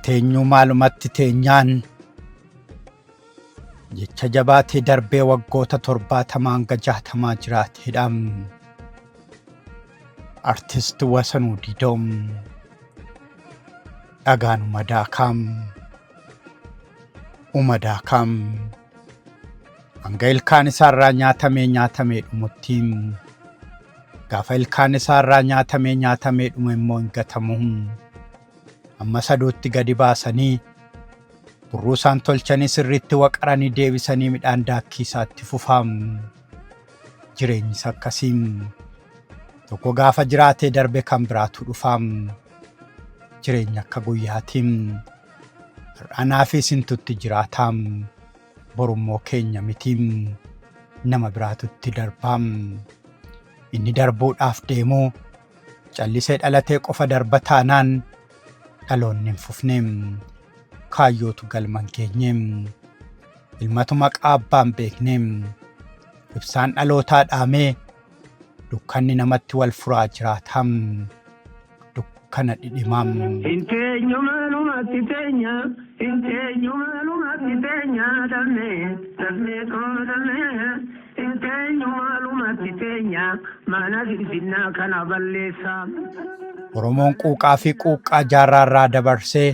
Teenyu maalumatti teenyaan jecha jabaatee darbee waggoota 70 hanga 60 jiraateedha. Artist Wasanuu Diidoom dhagaanuma daakam umadaakam hanga ilkaan isaarraa nyaatamee dhumutti gaafa ilkaan isaarraa nyaatamee dhumu immoo hin gatamu. Amma sadootti gadi baasanii burruu isaan tolchanii sirriitti waqaranii deebisanii midhaan daakkii isaatti fufaam. Jireenyi akkasiin tokko gaafa jiraatee darbe kan biraatu dhufaam. Jireenya akka guyyaatiin har'anaa fi sintutti jiraataam. Borummoo keenya mitiin nama biraatutti darbaam. Inni darbuudhaaf deemu callisee dhalatee qofa darba taanaan dhaloonni hin fufneem. Kaayyootu galman keenyeem. Ilmatu maqaa abbaan beekneem. Ibsaan dhalootaa dhaamee dukkanni namatti wal furaa jiraatam. Dukkana dhidhimaam. Inteenyu maalumatti teenya, inteenyu maalumatti teenya damee qoodamee. Inteenyu maalumatti teenya mana finfinnaa kana balleessaa. Oromoon quuqaa fi quuqqaa jaarraarraa dabarsee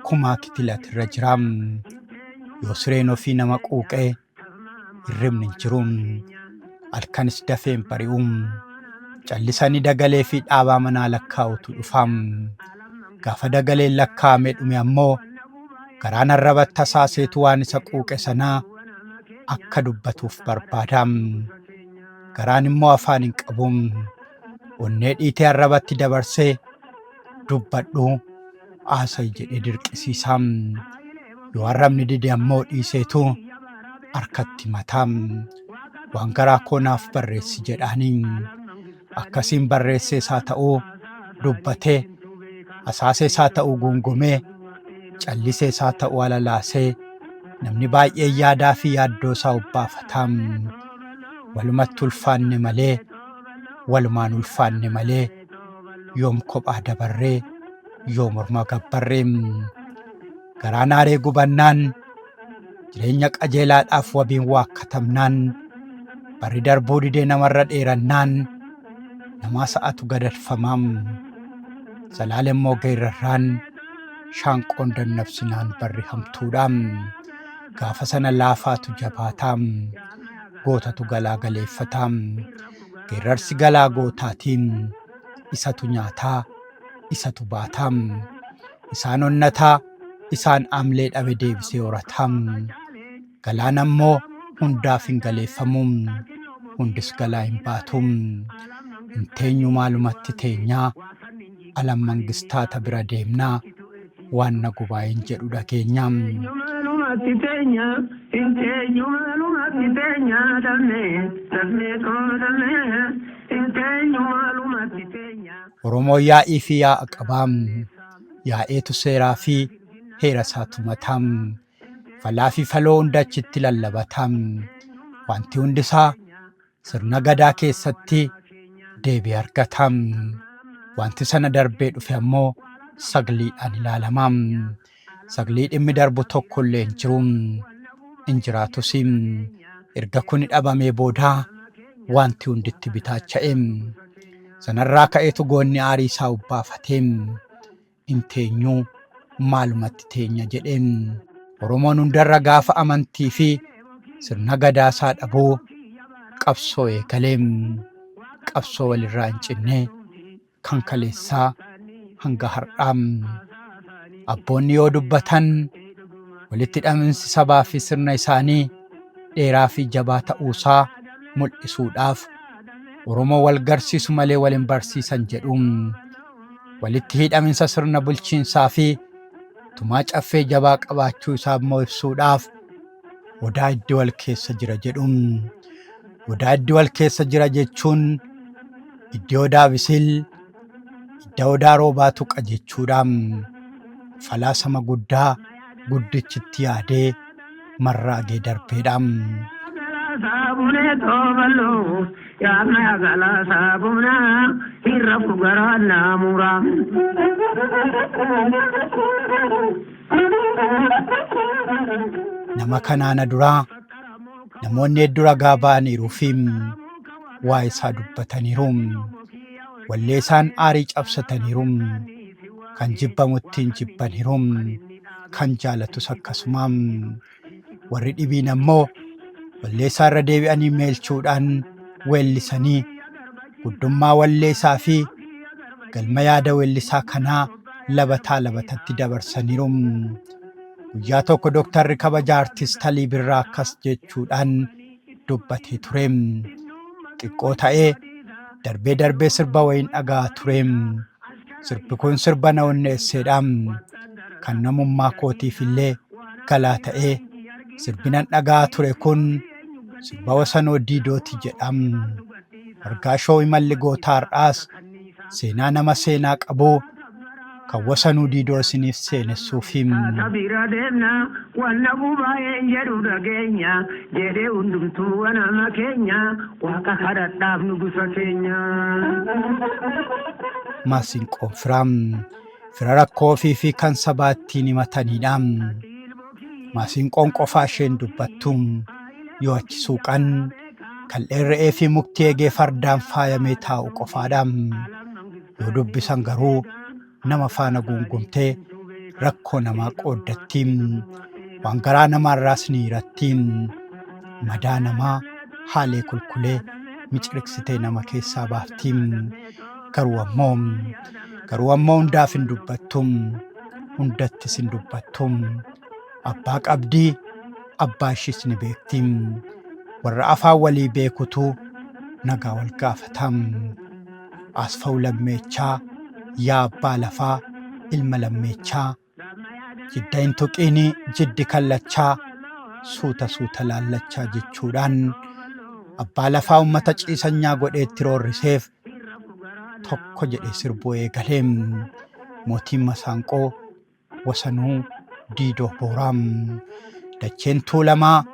kumaa kitilatirra jiraam. Yoo sireen ofii nama quuqee hirribni hin jiruun halkanis dafeen bari'uun callisanii dagalee fi dhaabaa manaa lakkaa'utu dhufaam. Gaafa dagaleen lakkaa'amee dhume ammoo garaan arrabatti tasaaseetu waan isa quuqe sanaa akka dubbatuuf barbaadaam. Garaan immoo afaan hin qabuun onnee dhiitee arrabatti dabarsee dubbadhu haasa'i jedhee dirqisiisaam. Yoo arrabni dide ammoo dhiiseetu harkatti mataam. Waan garaa koonaaf barreessi jedhaaniin akkasiin barreessee isaa ta'uu dubbatee hasaasee isaa ta'uu gungumee callisee isaa ta'uu alalaasee namni baay'ee yaadaa fi yaaddoo isaa obbaafatam. Walumatti ulfaanne malee walumaan ulfaanne malee yoom kophaa dabarree yoom morma gabbarreem. Garaan aaree gubannaan jireenya qajeelaadhaaf wabiin waakkatamnaan barri darbuu didee namarra dheerannaan namaa sa'atu gadarfamaam. Salaalemmoo geerrarraan shaanqoon dannabsinaan barri hamtuudhaam. Gaafa sana laafaatu jabaataam. Gootatu galaa galeeffataam. Geerrarsi galaa gootaatiin isatu nyaataa isatu baataam. Isaan onnataa isaan amlee dhabe deebisee horataam. Galaan ammoo hundaaf hin galeeffamuun hundis galaa hin baatuun. Inteenyu maalumatti teenyaa alam mangistaata bira deemnaa waan na gubaa hin jedhu dhageenyaam. Maalumatti teenya, inteenyu maalumatti teenya damee qoodamee. Inteenyu maalumatti teenya. Oromoo yaa'ii fi yaa'a qabaam. Yaa'eetu seeraa fi heera isaatu mataam. Falaa fi faloo hunda achitti lallabataam. Wanti hundisaa sirna gadaa keessatti deebii argataam. Wanti sana darbee dhufe ammoo sagliidhaan ilaalamaam. Saglii dhimmi darbu tokkollee hin jiruun hin jiraatusiim. Erga kuni dhabamee boodaa wanti hunditti bitaacha'eem. Sanarraa ka'eetu goonni aarii isaa ubbaafateem. Inteenyuu maalumatti teenya jedheem. Oromoon hundarra gaafa amantii fi sirna gadaasaa dhabuu qabsoo eegaleem. Qabsoo walirraa hin cinne kan kaleessaa hanga har'aam. Abboonni yoo dubbatan walitti hidhaminsi sabaa fi sirna isaanii dheeraa fi jabaa ta'uusaa mul'isuudhaaf Oromoo wal garsiisu malee wal hin barsiisan jedhuun. Walitti hidhaminsa sirna bulchiinsaa fi tumaa caffee jabaa qabaachuu isaa immoo ibsuudhaaf odaa iddoo wal keessa jira jedhuun. Odaa iddoo wal keessa jira jechuun iddoo odaa bisil iddoo odaa roobaa tuqa jechuudhaam. Falaasama guddaa guddichitti yaadee marraagee darbeedhaam. saabune toobalo yaama yagala saabuna hirrafu gara naamura. Nama kanaana duraa namoonni hedduu ragaa ba'aniiruu fi waa isaa dubbataniiru. Wallee isaan aarii cabsataniiru. Kan jibbamuttiin jibbaniiru. Kan jaalatus akkasuma. Warri dhibiin ammoo wallee isaa irra deebi'anii meelchuudhaan weellisanii guddummaa wallee isaa fi galma yaada weellisaa kanaa labatatti dabarsaniiru. Guyyaa tokko Dooktarri kabajaa Artiist Alii Birraa akkas jechuudhaan dubbatee ture. Xiqqoo ta'ee darbee sirba wayiin dhaga'aa ture. Sirbi kun sirba na onneesseedha. Kan namummaa kootiif illee galaa ta'ee sirbinan dhaga'aa ture kun sirba Wasanoo Diidooti jedhama. Argaashoo imalli gootaa har'aas seenaa nama seenaa qabu kan Wasanoo Diidoo isiniif seenessuufi. Sabira deemna wanna bubaa'een jedhu dhageenya jedhee hundumtuu wanama keenya waaqa kadhadhaaf nugusa keenya. Maasinqoon fira rakkoo ofii fi kan sabaa ittiin himatanidha. Maasinqoon qofaa isheen dubbattu yoo achi suuqan kal'een re'ee fi mukti eegee fardaan faayamee taa'u qofaadha. Yoo dubbisan garuu nama faana guungumtee rakkoo namaa qooddatti. Waan garaa namaarraas ni hiratti. Madaa namaa haalee kulkulee miciriksitee nama keessaa baafti. Garuu ammoo hundaaf hin dubbattu. Hundattis hin dubbattu. Abbaa qabdii abbaa ishiis ni beekti. Warra afaan walii beekutu nagaa wal gaafata. Asfaw lammeechaa yaa abbaa lafaa ilma lammeechaa. Jidda hin tuqiini jiddi kallachaa suuta laallachaa jechuudhaan abbaa lafaa uummata ciisanyaa godheetti roorriseef tokko jedhee sirbuu eegalee. Mootiin Masaanqoo Wasanoo Diidoo Booraa. Dacheen Tuulamaa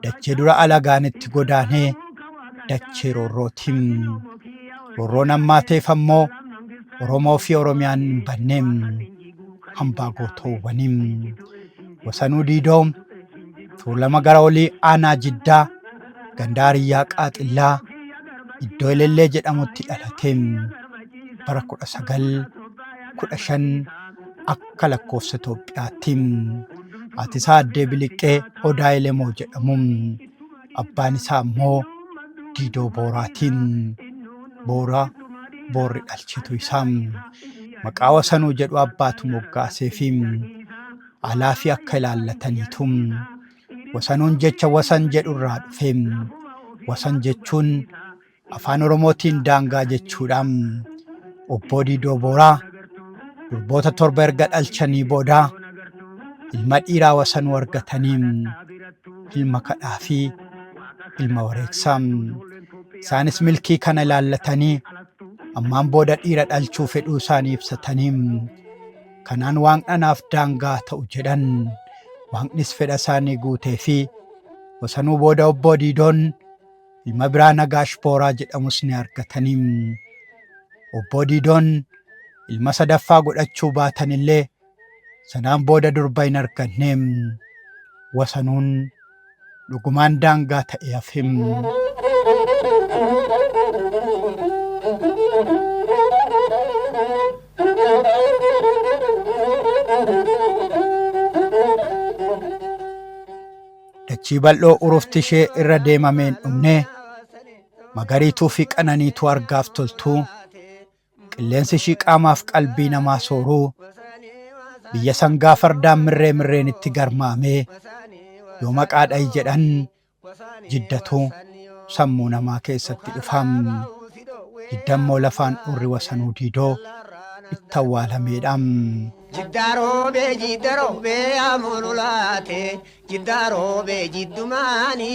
dachee dura alagaanitti godaanee dachee roorrooti. Roorroon ammaateef ammoo Oromoo fi Oromiyaan hin banneem hambaa gootoowwaniim. Wasanoo Diidoo Tuulama gara olii aanaa Jiddaa ganda Hariyyaa Qaaxillaa iddoo Elellee jedhamutti dhalateem. Bara 1915 akka lakkoofsa Itoophiyaatti. Haati isaa Addee Biliqqee Odaa Elemoo jedhamuun abbaan isaa ammoo Diidoo Booraatiin. Boorri dhalchitu isaa. Maqaa Wasanoo jedhu abbaatu moggaaseefi alaa fi akka ilaallataniitu. Wasanoon jecha wasan jedhu irraa dhufe. Wasan jechuun afaan Oromootiin daangaa jechuudha. Obbo Diidoo Booraa durboota 7 erga dhalchanii booda ilma dhiiraa Wasanoo argatanii ilma kadhaa fi ilma wareegsaa. Isaanis milkii kana ilaallatanii ammaan booda dhiira dhalchuu fedhuu isaanii ibsatanii kanaan waaqnaaf daangaa ta'u jedhan. Waaqnis fedha isaanii guutee fi Wasanoo booda Obbo Diidoon ilma biraa Nagaash Booraa jedhamus ni argatanii. Obbo Diidoon ilma sadaffaa godhachuu baatan illee sanaan booda durba hin arganneem. Wasanoon dhugumaan daangaa ta'ee hafeem. Dachii bal'oo urufti ishee irra deemameen dhumne magariituu fi qananiituu argaaf toltuu. Qilleensi ishii qaamaaf qalbii namaa sooruu. Biyya sangaa fardaan mirreen itti garmaamee yoo maqaa dha'i jedhan jiddatu sammuu namaa keessatti dhufam. Jiddammoo lafaan urri Wasanoo Diidoo itti awwaalameedhaam. Jiddaroobe amululaate jiddaroobe jiddumaani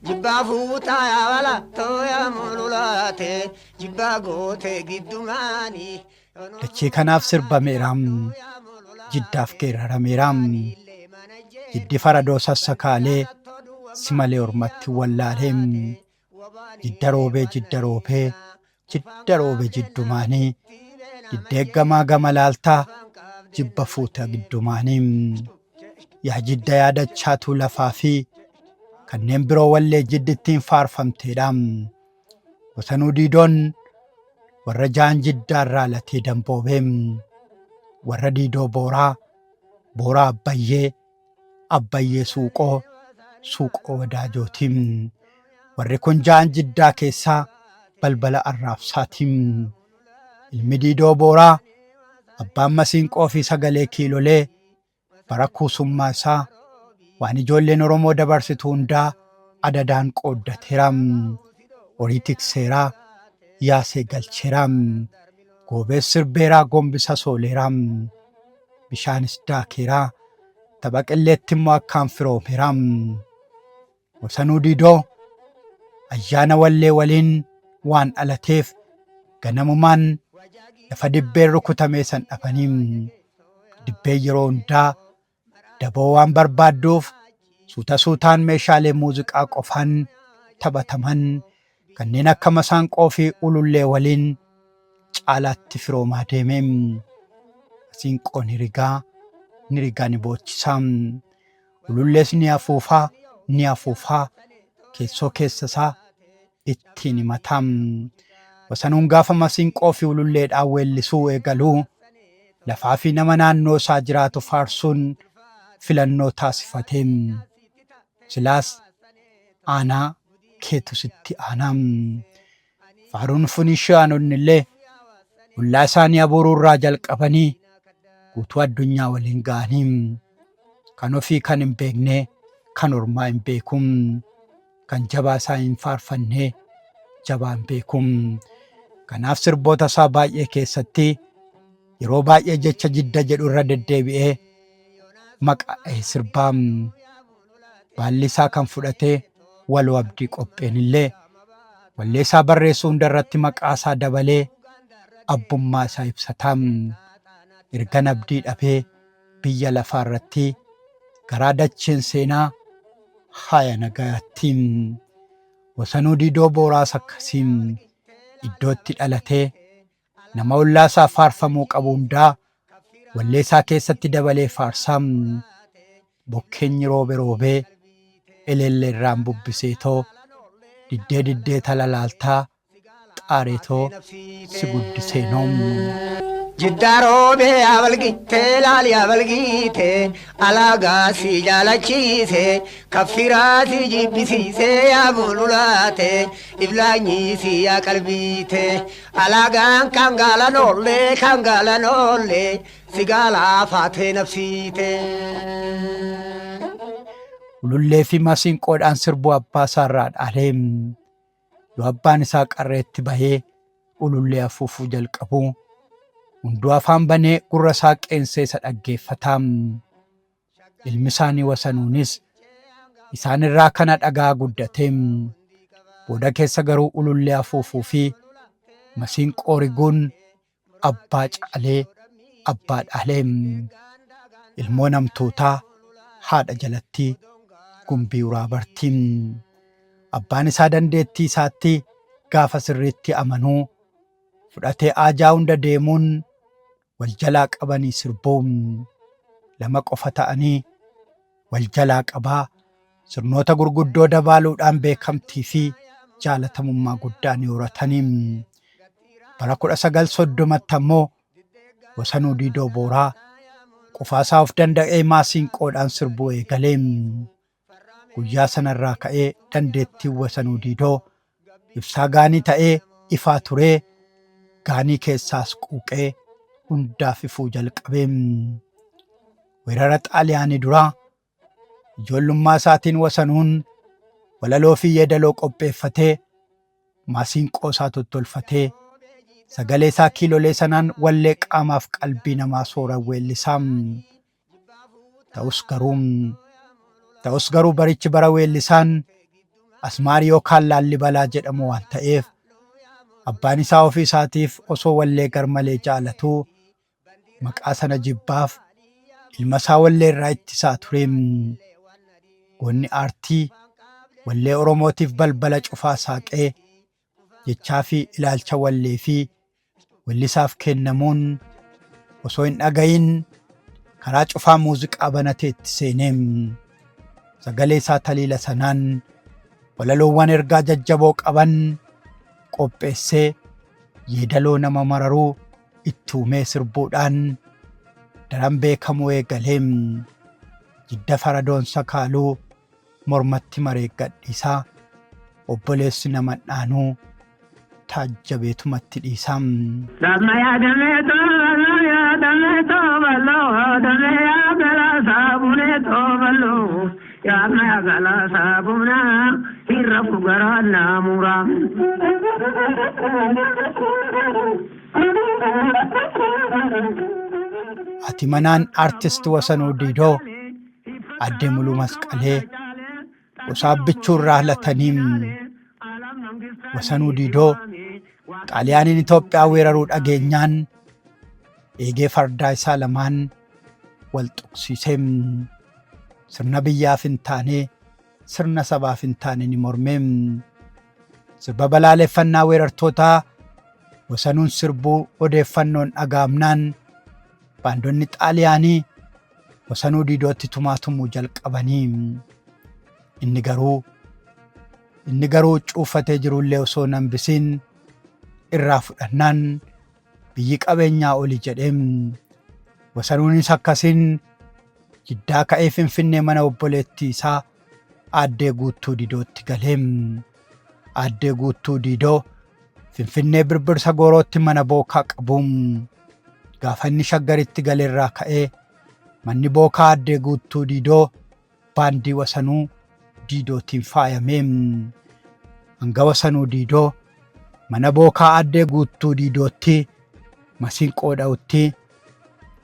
jibbaa fuutaa yaawala tooya amululaate jibbaa goote giddumaani. Dachee kanaaf sirbameeraam. Jiddaaf geerarameeraam. Jiddi faradoo sassakaalee si malee ormatti wallaalee jidda roobee jiddumaanii diddeeggamaa gama laaltaa jibba fuuta giddumaanii yaa jidda yaadachaatu lafaa fi kanneen biroo wallee jiddittiin faarfamteedha. Wasanuu Diidoon warra jaan jiddaarraa latee damboobee warra Diidoo Booraa Abbayyee Suuqoo Wadaajootiin warri kun jaan jiddaa keessaa balbala arraabsaatiin ilmi Diidoo Booraa abbaan Masiinqoo fi sagalee kiilolee bara kuusummaa isaa waan ijoolleen Oromoo dabarsitu hundaa adadaan qooddateera. Horii tikseeraa yaasee galcheera. Goobees sirbeeraa gombisa sooleera. Bishaanis daakeera. Tapha qilleetti immoo akkaan firoomeera. Wasanuu Diidoo ayyaana wallee waliin waan dhalateef ganamumaan lafa dibbeen rukutamee san dhafanii dibbeen yeroo hundaa daboo waan barbaadduuf suutaan meeshaalee muuziqaa qofaan taphataman kanneen akka Masaanqoo fi Ulullee waliin caalaatti firoomaa deemee Masiinqoo ni rigaa ni boochisaa. Ulullees ni afuufaa keessoo keessasaa ittiin himataa. Wasanuun gaafa Masiinqoo fi Ululleedhaan weellisuu eegaluu lafaa fi nama naannoo isaa jiraatu faarsuun filannoo taasifatee silaas aanaa keetu sitti aanaa. Faaruun funishee aanonni illee ollaa isaanii abuuruurraa jalqabanii guutuu addunyaa waliin ga'anii kan ofii kan hin beekne kan ormaa hin beekum kan jabaa isaa hin faarfannee jabaa hin beekum. Kanaaf sirboota isaa baay'ee keessatti yeroo baay'ee jecha jidda jedhu irra deddeebi'ee maqaa sirbaa baalli isaa kan fudhatee Waloo Abdii Qopheen illee wallee isaa barreessuu hundarratti maqaa isaa dabalee abbummaa isaa ibsataa. Ergan abdii dhabee biyya lafaa irratti garaa dacheen seenaa haaya nagaatti. Wasanuu Diidoo Booraas akkasiin iddootti dhalatee nama ollaa isaa faarfamuu qabu hundaa wallee isaa keessatti dabalee faarsaa. Bokkeenyi roobee eleelleerraan bubbiseetoo diddee talalaaltaa xaareetoo si guddisee noom. Jiddaaroobe abalgite laali abalgite alaagaasi jaalachiise kaffiraasi jibbisiise yaabululaate iblaanyiisi yaa qalbiite alaagaan kangaala noolle sigaalaa faatee nafsiite. Ulullee fi Masiinqoodhaan sirbuu abbaa isaarraa dhaalee yoo abbaan isaa qarreetti bahee ulullee afuufuu jalqabu hunduu afaan banee gurra isaa qeensee isa dhaggeeffataa. Ilmi isaanii Wasanuunis isaan irraa kana dhagaa guddatee booda keessa garuu ulullee afuufuu fi Masiinqoo riguun abbaa caalee abbaa dhaalee. Ilmoo namtootaa haadha jalatti gumbii uraa bartii. Abbaan isaa dandeettii isaatti gaafa sirriitti amanuu fudhatee aajaa hunda deemuun wal jalaa qabanii sirbuu. Lama qofa ta'anii wal jalaa qabaa sirnoota gurguddoo dabaaluudhaan beekamtii fi jaalatamummaa guddaa ni horatanii. Bara 1930 ammoo Wasanuu Diidoo Booraa qofaasaa of danda'ee Masiinqoodhaan sirbuu eegalee. Guyyaa sanarraa ka'ee dandeettiin Wasanuu Diidoo ibsaa gaanii ta'ee ifaa turee gaanii keessaas quuqee hundaaf ifuu jalqabee. Weerara Xaaliyaanii duraa ijoollummaa isaatiin Wasanuun walaloo fi yeedaloo qopheeffatee Masiinqoo isaa tottolfatee sagalee isaa kiilolee sanaan wallee qaamaaf qalbii namaa sooran weellisaa. Ta'us garuu barichi bara weellisaan Asmaarii yookaan Laallibalaa jedhamu waan ta'eef abbaan isaa ofii isaatiif osoo wallee garmalee jaalatuu maqaa sana jibbaaf ilma isaa wallee irraa ittisaa ture. Goonni aartii wallee Oromootiif balbala cufaa saaqee jechaa fi ilaalcha wallee fi weellisaaf kennamuun osoo hin dhagayin karaa cufaa muuziqaa banateetti seeneem sagalee isaa taliila sanaan walaloowwan ergaa jajjaboo qaban qopheessee yeedaloo nama mararuu itti uumee sirbuudhaan daran beekamuu eegaleem jidda faradoonsa kaaluu mormatti mareeggadhiisaa obboleessi nama dhaanuu taajjabeetumatti dhiisaam. Damma yaadamee tooballoo damee yaagalaa saabunee tooballoo yaadma yaagalaa saabunaa hirra fugaraa naamuraa. Ati manaan artist Wasanuu Diidoo Addee Muluu Masqalee Qosaabbichuu irraa lataniim Wasanuu Diidoo Xaaliyaaniin Itoophiyaa weeraruu dhageenyaan eegee fardaa isaa lamaan wal tuqsiiseem sirna biyyaaf hin taane sirna sabaaf hin taane ni mormeem sirba balaaleffannaa weerartootaa Wasanuun sirbuu odeeffannoon dhagaamnaan baandonni Xaaliyaanii Wasanuu Diidootti tumaatumuu jalqabanii inni garuu cuufatee jirullee osoo hambisiin irraa fudhannaan biyyi qabeenyaa oli jedheem Wasanuunis akkasiin jiddaa ka'ee Finfinnee mana obboleettii isaa Aaddee Guuttuu Diidootti galeem Aaddee Guuttuu Diidoo Finfinnee Birbirsa Goorootti mana bookaa qabuum gaafa inni shaggaritti galeerraa ka'ee manni bookaa Aaddee Guuttuu Diidoo baandii Wasanuu Diidootiin faayameem hanga Wasanuu Diidoo mana bookaa Aaddee Guuttuu Diidootti masiinqoo dha'utti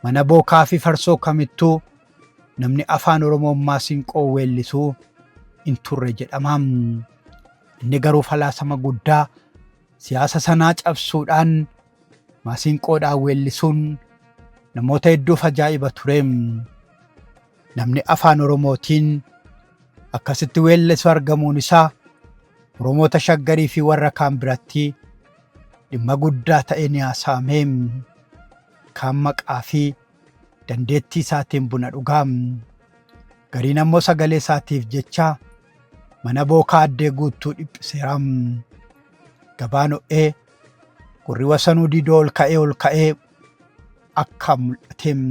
mana bookaa fi farsoo kamittuu namni afaan Oromoo masiinqoo weellisuu hin turre jedhamaam. Inni garuu falaasama guddaa siyaasa sanaa cabsuudhaan masiinqoodhaan weellisuun namoota hedduuf ajaa'iba tureem. Namni afaan Oromootiin akkasitti weellisu argamuun isaa Oromoota shaggarii fi warra kaan biratti dhimma guddaa ta'ee ni haasa'ameem. Kaan maqaa fi dandeettii isaatiin buna dhugaam. Gariin ammoo sagalee isaatiif jecha mana bookaa Aaddee Guuttuu dhiphiseeraam. Gabaan ho'ee gurri Wasanuu Diidoo ol ka'ee akka mul'ateem.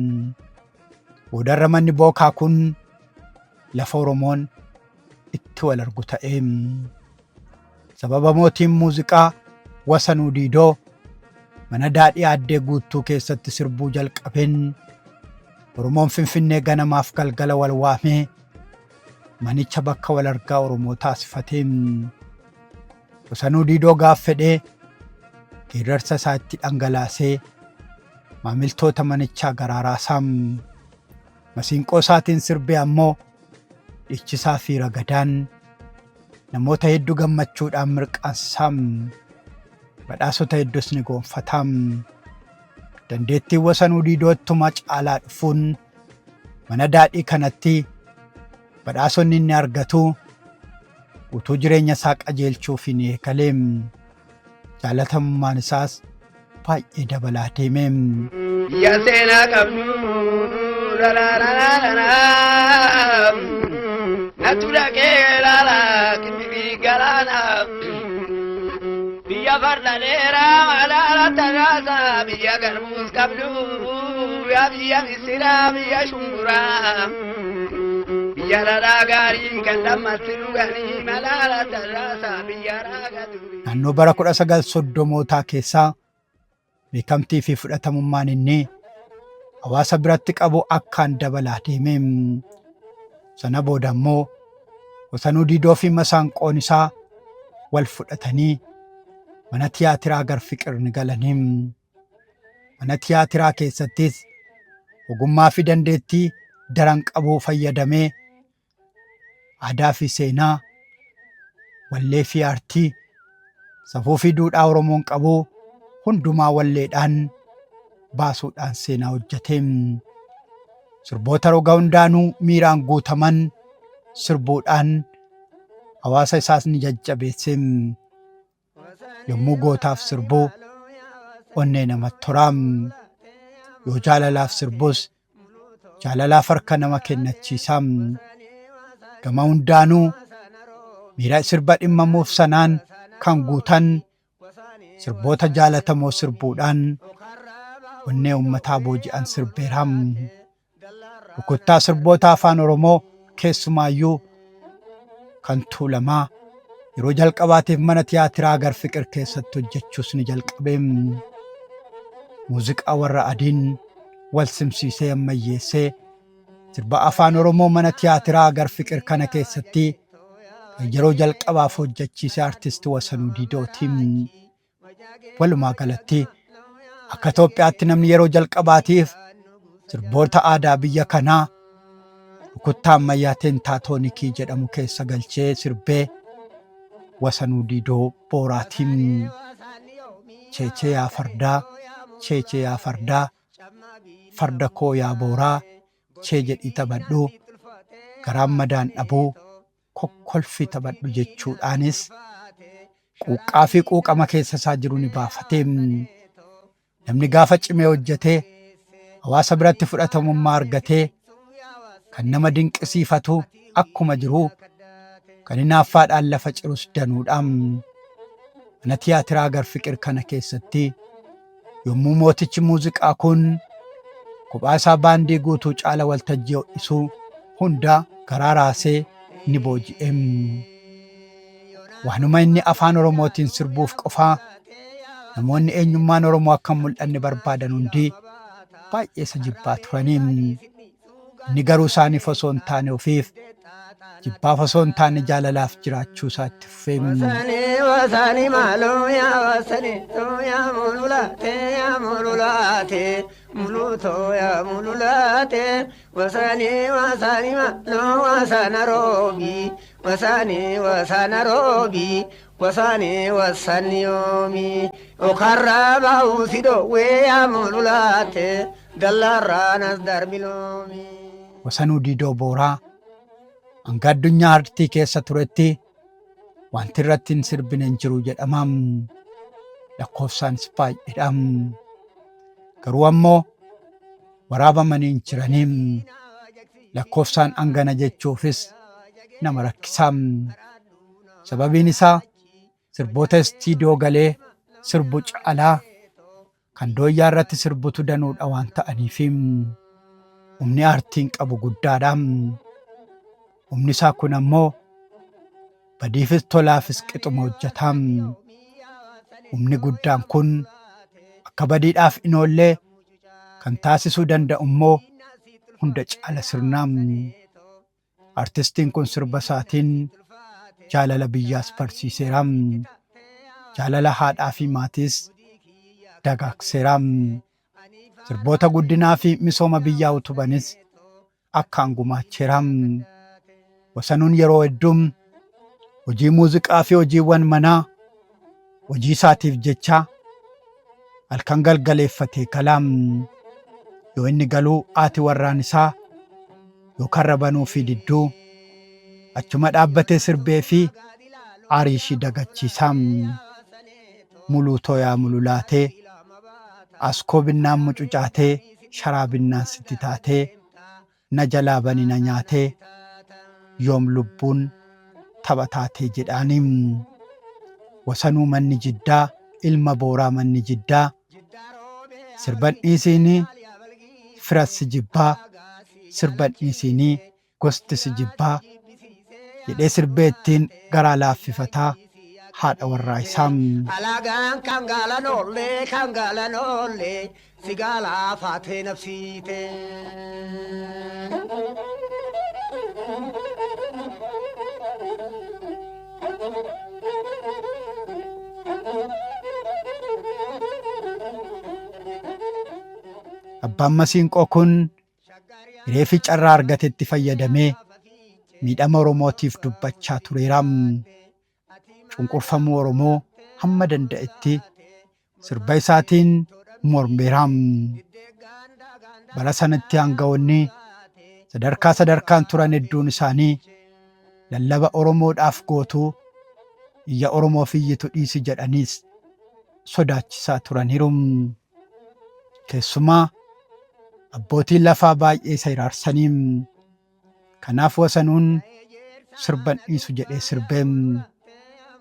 Boodarra manni bookaa kun lafa Oromoon itti wal argu ta'eem. Sababa mootiin muuziqaa Wasanuu Diidoo mana daadhii Aaddee Guuttuu keessatti sirbuu jalqabeen Oromoon Finfinnee ganamaaf galgala wal waamee manicha bakka wal argaa Oromoo taasifateem. Wasanuu Diidoo gaaf fedhee geerarsa isaa itti dhangalaasee maamiltoota manichaa garaaraasaam. Masiinqoo isaatiin sirbee ammoo dhiichisaa fi ragadaan namoota hedduu gammachuudhaan mirqaansaam. Badhaasota hedduus ni goonfataam. Dandeettiin Wasanuu Diidoo ittuma caalaa dhufuun mana daadhii kanatti badhaasonni inni argatu utuu jireenya isaa qajeelchuuf hin eegaleem. Jaalatamummaan isaas baay'ee dabalaa deemeem. Ya seenaa qabnu natu dhaqee laala kibbii galaana biyya farda dheeraa madaala tagaasa biyya galmuus qabdu yaa biyya misiraa biyya shumburaa biyya dhadhaa gaarii kan dhammatti dhuganii madaala tagaasa biyya raagatu. Naannoo bara 1930 keessaa beekamtii fi fudhatamummaan inni hawaasa biratti qabu akkaan dabalaa deemeem. Sana booda immoo Wasanuu Diidoo fi masaanqoon isaa wal fudhatanii mana tiyaatiraa Garfiqir ni galaniim. Mana tiyaatiraa keessattis ogummaa fi dandeettii daran qabuu fayyadamee aadaa fi seenaa wallee fi aartii safuu fi duudhaa Oromoon qabuu hundumaa walleedhaan baasuudhaan seenaa hojjeteem. Sirboota roga hundaanuu miiraan guutaman sirbuudhaan hawaasa isaas ni jajjabeessee yommuu gootaaf sirbuu onnee namatti toraa. Yoo jaalalaaf sirbus jaalalaaf harka nama kennachiisaa. Gama hundaanuu miira sirba dhimmamuuf sanaan kan guutan sirboota jaalatamoo sirbuudhaan onnee uummataa booji'an sirbeeraa. Rukuttaa sirboota afaan Oromoo keessumaayyuu kan Tuulamaa yeroo jalqabaatiif mana tiyaatiraa Agar Fiqir keessatti hojjechuus ni jalqabee. Muuziqaa warra adiin wal simsiisee ammayyeessee sirba afaan Oromoo mana tiyaatiraa Agar Fiqir kana keessatti yeroo jalqabaaf hojjechiise artistii Wasanuu Diidootiin. Walumaa galatti akka Itoophiyaatti namni yeroo jalqabaatiif sirboota aadaa biyya kanaa rukuttaa ammayyaa teentaatoonikii jedhamu keessa galchee sirbee Wasanuu Diidoo Booraatiin. Cheechee yaa fardaa, cheechee yaa fardaa, farda koo yaa booraa, chee jedhii taphadhu, garaan madaan dhabuu, kokkolfii taphadhu jechuudhaanis quuqqaa fi quuqama keessa isaa jiru ni baafatee. Namni gaafa cimee hojjetee hawaasa biratti fudhatamummaa argatee kan nama dinqisiifatu akkuma jiru kan hinaaffaadhaan lafa cirus danuudhaan. Mana tiyaatiraa Agar Fiqir kana keessatti yommuu mootichi muuziqaa kun kophaa isaa baandii guutuu caala waltajjii ho'isuu hunda garaa raasee ni booji'e. Waanuma inni afaan Oromootiin sirbuuf qofaa namoonni eenyummaan Oromoo akka hin mul'anne barbaadan hundi baay'ee isa jibbaa turanii. Inni garuu isaaniif osoo hin taane ofiif jibbaaf osoo hin taane jaalalaaf jiraachuu isaa itti fufee. Wasani malo ya wasani to ya mululate ya mululate muluto ya mululate wasani malo wasana robi wasani yomi okaraba usido we ya mululate dalaranas darbilomi. Wasanuu Diidoo Booraa hanga addunyaa artii keessa turetti wanti irratti hin sirbine hin jiru jedhama. Lakkoofsaanis baay'eedha. Garuu ammoo waraabamanii hin jiranii. Lakkoofsaan hangana jechuufis nama rakkisaa. Sababiin isaa sirboota istiidiyoo galee sirbu caalaa kan dooyyaa irratti sirbutu danuudha waan ta'aniif humni aartiin qabu guddaadha. Humni isaa kun ammoo badiifis tolaafis qixuma hojjetaa. Humni guddaan kun akka badiidhaaf hin oollee kan taasisuu danda'u immoo hunda caala sirnaa. Artistiin kun sirba isaatiin jaalala biyyaas barsiiseera. Jaalala haadhaa fi maatiis dagaagseera. Sirboota guddinaa fi misooma biyyaa utubanis akkaan gumaacheera. Wasanuun yeroo hedduu hojii muuziqaa fi hojiiwwan manaa hojii isaatiif jecha halkan galgaleeffatee kalaam. Yoo inni galuu haati warraan isaa yookaan rabanuu fi didduu achuma dhaabbatee sirbee fi aarii ishii dagachiisaa. Muluutoo yaa mululaatee askoo binnaan mucucaatee sharaa binnaan sitti taatee na jalaa bani na nyaatee yoom lubbuun tapha taatee jedhaaniin. Wasanuu manni jiddaa ilma Booraa manni jiddaa sirban dhiisiinii firas jibbaa sirban dhiisiinii gosti si jibbaa jedhee sirbee ittiin garaa laaffifataa haadha warraa isaa. Alagaan kan gaalanoollee si gaalaa faatee nafsiite. Abbaan Masiinqoo kun hiree fi carraa argatetti fayyadamee miidhama Oromootiif dubbachaa tureera. Cunqurfamuu Oromoo hamma danda'etti sirba isaatiin mormeera. Bara sanatti aangawoonni sadarkaan turan hedduun isaanii lallaba Oromoodhaaf gootuu iyya Oromoof iyyitu dhiisi jedhaniis sodaachisaa turaniiru. Keessumaa abbootiin lafaa baay'ee isa iraarsanii kanaaf Wasanuun sirban dhiisu jedhee sirbeem.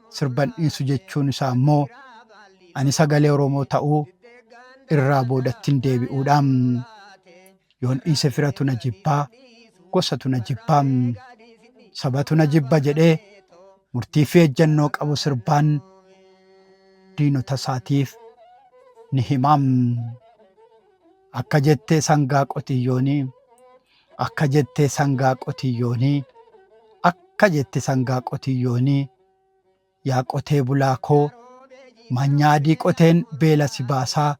Sirban dhiisu jechuun isaa immoo ani sagalee Oromoo ta'uu irraa boodattiin deebi'uudhaan yoon dhiise firatu na jibbaa, gosatu na jibbaa, sabatu na jibba jedhee murtii fi ejjennoo qabu sirbaan diinota isaatiif ni himaam. Akka jettee sangaa qotiyyoonii, akka jettee sangaa qotiyyoonii, akka jette sangaa qotiyyoonii, yaa qotee bulaa koo manyaa adii qoteen beela si baasaa,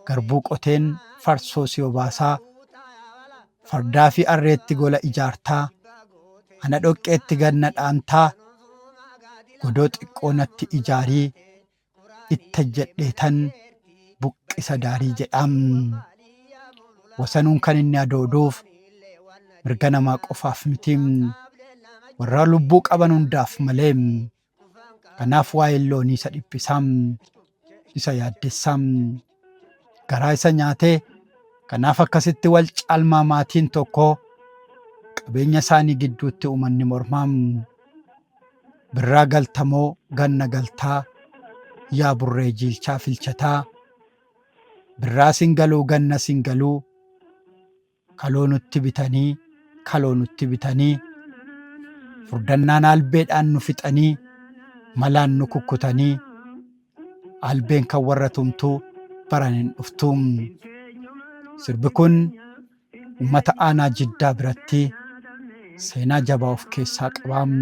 garbuu qoteen farsoo si obaasaa, fardaa fi arreetti gola ijaartaa, ana dhoqqeetti ganna dhaantaa, godoo xiqqoo natti ijaarii, itta jedheetan buqqisa daarii jedhaam. Wasanuun kan inni adooduuf mirga namaa qofaaf miti, warra lubbuu qaban hundaaf malee. Kanaaf waa'een loonii isa dhiphisaam, isa yaaddessaam, garaa isa nyaatee kanaaf akkasitti wal caalmaa maatiin tokko qabeenya isaanii gidduutti uummanni mormaam. Birraa galtamoo ganna galtaa, yaa burree jiilchaa filchataa, birraa singaluu ganna singaluu, kaloo nutti bitanii, kaloo nutti bitanii, furdannaan albeedhaan nu fixanii, malaan nu kukkutanii, albeen kan warra tumtuu baran hin dhuftuum. Sirbi kun uummata aanaa Jiddaa biratti seenaa jabaa of keessaa qabaam,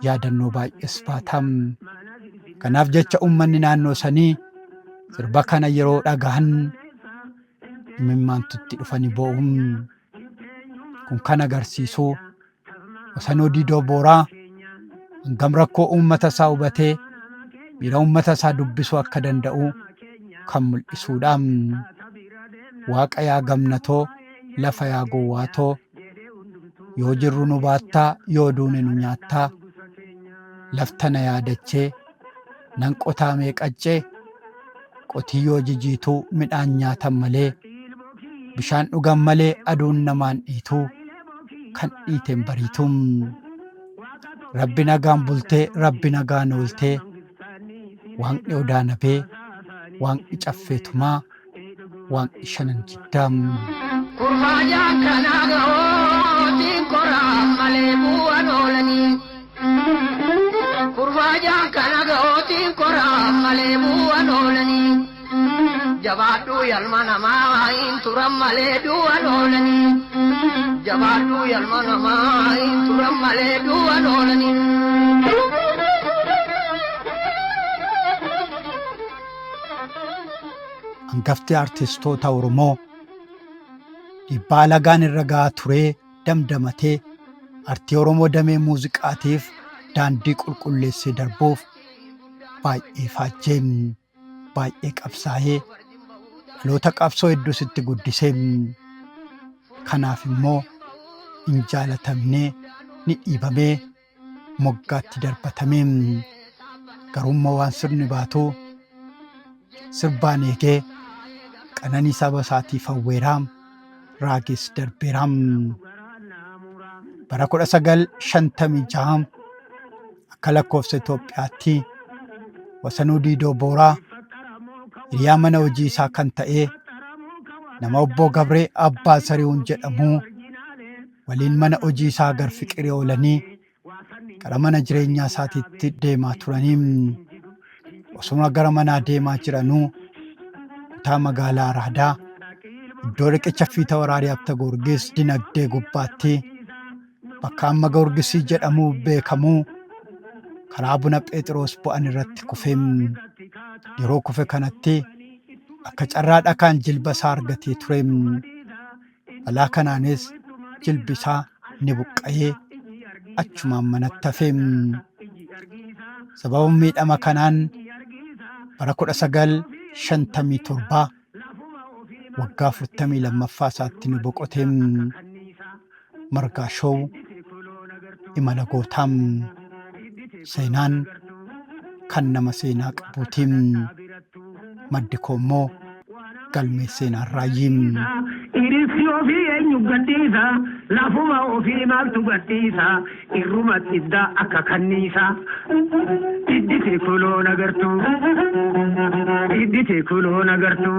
yaadannoo baay'ees baataam. Kanaaf jecha uummanni naannoo sanii sirba kana yeroo dhagahan imimmaantutti dhufanii boo'um. Kun kan agarsiisu Wasanuu Diidoo Booraa hangam rakkoo uummata isaa hubatee miira uummata isaa dubbisuu akka danda'u kan mul'isuudha. Waaqa yaa gamnatoo, lafa yaa gowwaatoo, yoo jirru nu baattaa, yoo duune nu nyaattaa, laftana yaadachee nan qotaa meeqaccee, qotiyyoo jijiituu midhaan nyaatan malee, bishaan dhugan malee aduun namaan dhiituu, kan dhiiteen bariituum. Rabbi nagaan bultee, Rabbi nagaan ooltee, Waaqni odaa nabee, Waaqni caffeetumaa, Waaqni shanan jiddaam. Kurmaajaa kanaa ga'ootiin koraa malee bu'aan oolanii. Kurmaajaa kana ga'ootiin koraa malee bu'aan oolanii. Jabaadhuu yalma namaa hin turan malee du'aan oolanii. Jabaadhuu yalma namaa hin turan malee du'aan oolanii. Hangafti artistoota Oromoo dhiibbaa alagaan irra ga'aa turee damdamatee artii Oromoo damee muuziqaatiif daandii qulqulleessee darbuuf baay'ee faajjee, baay'ee qabsaa'ee dhaloota qabsoo hedduusitti guddisee. Kanaaf immoo hin jaalatamnee ni dhiibamee moggaatti darbatamee. Garummaa waan sirni baatuu sirbaan eegee qananii saba isaatiif hawweeraam, raagees darbeeraam. Bara 1956 akka lakkoofsa Itoophiyaatti Wasanuu Diidoo Booraa hiriyaa mana hojii isaa kan ta'e nama obbo Gabree Abbaa Sarihuun jedhamu waliin mana hojii isaa gar fiqiree oolanii gara mana jireenyaa isaatiitti deemaa turanii. Osuma gara manaa deemaa jiranuu kutaa magaalaa Araadaa iddoo riqicha Fiita Waraaree Habta Goorgis dinagdee gubbaatti bakka amma Goorgisii jedhamu beekamu karaa buna Phexros bu'an irratti kufeem. Yeroo kufe kanatti akka carraa dhakaan jilba isaa argatee tureem. Balaa kanaanis jilbi isaa ni buqqa'ee achumaan manatti hafeem. Sababa miidhama kanaan bara 1957 waggaa 42ffaa isaatti ni boqoteem. Margaashoo imala gootaam seenaan kan nama seenaa qabuutiim maddi koo immoo galmee seenaa raayyiim. Irisi ofii eenyu gadhiisa lafuma ofii maaltu gadhiisa irruma iddaa akka kanniisa iddite kuloon agartu iddite kuloon agartu.